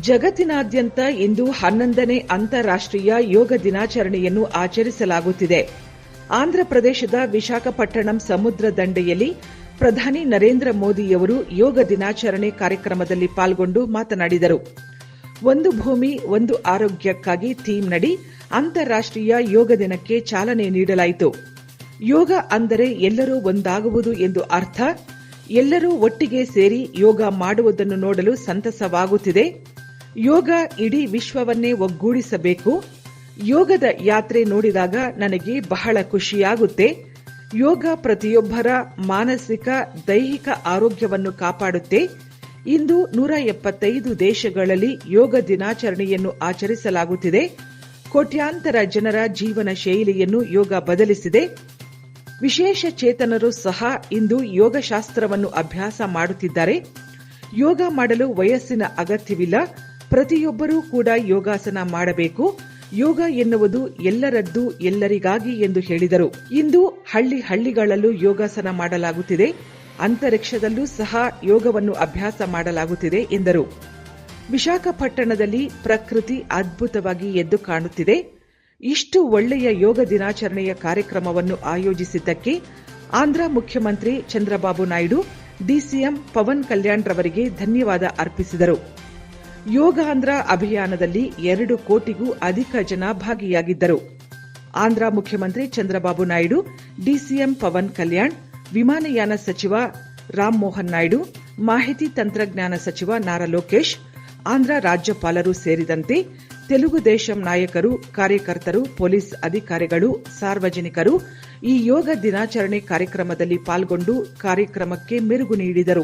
ಜಗತ್ತಿನಾದ್ಯಂತ ಇಂದು 11ನೇ ಅಂತಾರಾಷ್ಟೀಯ ಯೋಗ ದಿನಾಚರಣೆಯನ್ನು ಆಚರಿಸಲಾಗುತ್ತಿದೆ. ಆಂಧ್ರಪ್ರದೇಶದ ವಿಶಾಖಪಟ್ಟಣಂ ಸಮುದ್ರ ದಂಡೆಯಲ್ಲಿ ಪ್ರಧಾನಿ ನರೇಂದ್ರ ಮೋದಿಯವರು ಯೋಗ ದಿನಾಚರಣೆ ಕಾರ್ಯಕ್ರಮದಲ್ಲಿ ಪಾಲ್ಗೊಂಡು ಮಾತನಾಡಿದರು. ಒಂದು ಭೂಮಿ ಒಂದು ಆರೋಗ್ಯಕ್ಕಾಗಿ ಥೀಮ್ನಡಿ ಅಂತಾರಾಷ್ಟೀಯ ಯೋಗ ದಿನಕ್ಕೆ ಚಾಲನೆ ನೀಡಲಾಯಿತು. ಯೋಗ ಅಂದರೆ ಎಲ್ಲರೂ ಒಂದಾಗುವುದು ಎಂದು ಅರ್ಥ. ಎಲ್ಲರೂ ಒಟ್ಟಿಗೆ ಸೇರಿ ಯೋಗ ಮಾಡುವುದನ್ನು ನೋಡಲು ಸಂತಸವಾಗುತ್ತಿದೆ. ಯೋಗ ಇಡೀ ವಿಶ್ವವನ್ನೇ ಒಗ್ಗೂಡಿಸಬೇಕು. ಯೋಗದ ಯಾತ್ರೆ ನೋಡಿದಾಗ ನನಗೆ ಬಹಳ ಖುಷಿಯಾಗುತ್ತೆ. ಯೋಗ ಪ್ರತಿಯೊಬ್ಬರ ಮಾನಸಿಕ ದೈಹಿಕ ಆರೋಗ್ಯವನ್ನು ಕಾಪಾಡುತ್ತೆ. ಇಂದು 175 ದೇಶಗಳಲ್ಲಿ ಯೋಗ ದಿನಾಚರಣೆಯನ್ನು ಆಚರಿಸಲಾಗುತ್ತಿದೆ. ಕೋಟ್ಯಾಂತರ ಜನರ ಜೀವನ ಶೈಲಿಯನ್ನು ಯೋಗ ಬದಲಿಸಿದೆ. ವಿಶೇಷ ಚೇತನರು ಸಹ ಇಂದು ಯೋಗಶಾಸ್ತ್ರವನ್ನು ಅಭ್ಯಾಸ ಮಾಡುತ್ತಿದ್ದಾರೆ. ಯೋಗ ಮಾಡಲು ವಯಸ್ಸಿನ ಅಗತ್ಯವಿಲ್ಲ. ಪ್ರತಿಯೊಬ್ಬರೂ ಕೂಡ ಯೋಗಾಸನ ಮಾಡಬೇಕು. ಯೋಗ ಎನ್ನುವುದು ಎಲ್ಲರದ್ದು, ಎಲ್ಲರಿಗಾಗಿ ಎಂದು ಹೇಳಿದರು. ಇಂದು ಹಳ್ಳಿಗಳಲ್ಲೂ ಯೋಗಾಸನ ಮಾಡಲಾಗುತ್ತಿದೆ. ಅಂತರಿಕ್ಷದಲ್ಲೂ ಸಹ ಯೋಗವನ್ನು ಅಭ್ಯಾಸ ಮಾಡಲಾಗುತ್ತಿದೆ ಎಂದರು. ವಿಶಾಖಪಟ್ಟಣದಲ್ಲಿ ಪ್ರಕೃತಿ ಅದ್ಭುತವಾಗಿ ಎದ್ದು ಕಾಣುತ್ತಿದೆ. ಇಷ್ಟು ಒಳ್ಳೆಯ ಯೋಗ ದಿನಾಚರಣೆಯ ಕಾರ್ಯಕ್ರಮವನ್ನು ಆಯೋಜಿಸಿದ್ದಕ್ಕೆ ಆಂಧ್ರ ಮುಖ್ಯಮಂತ್ರಿ ಚಂದ್ರಬಾಬು ನಾಯ್ಡು, ಡಿಸಿಎಂ ಪವನ್ ಕಲ್ಯಾಣ್ ರವರಿಗೆ ಧನ್ಯವಾದ ಅರ್ಪಿಸಿದರು. ಯೋಗಾಂಧ್ರ ಅಭಿಯಾನದಲ್ಲಿ 2 ಕೋಟಿಗೂ ಅಧಿಕ ಜನ ಭಾಗಿಯಾಗಿದ್ದರು. ಆಂಧ್ರ ಮುಖ್ಯಮಂತ್ರಿ ಚಂದ್ರಬಾಬು ನಾಯ್ಡು, ಡಿಸಿಎಂ ಪವನ್ ಕಲ್ಯಾಣ್, ವಿಮಾನಯಾನ ಸಚಿವ ರಾಮಮೋಹನ್ ನಾಯ್ಡು, ಮಾಹಿತಿ ತಂತ್ರಜ್ಞಾನ ಸಚಿವ ನಾರಾ ಲೋಕೇಶ್, ಆಂಧ್ರ ರಾಜ್ಯಪಾಲರು ಸೇರಿದಂತೆ ತೆಲುಗು ದೇಶಂ ನಾಯಕರು, ಕಾರ್ಯಕರ್ತರು, ಪೊಲೀಸ್ ಅಧಿಕಾರಿಗಳು, ಸಾರ್ವಜನಿಕರು ಈ ಯೋಗ ದಿನಾಚರಣೆ ಕಾರ್ಯಕ್ರಮದಲ್ಲಿ ಪಾಲ್ಗೊಂಡು ಕಾರ್ಯಕ್ರಮಕ್ಕೆ ಮೆರುಗು ನೀಡಿದರು.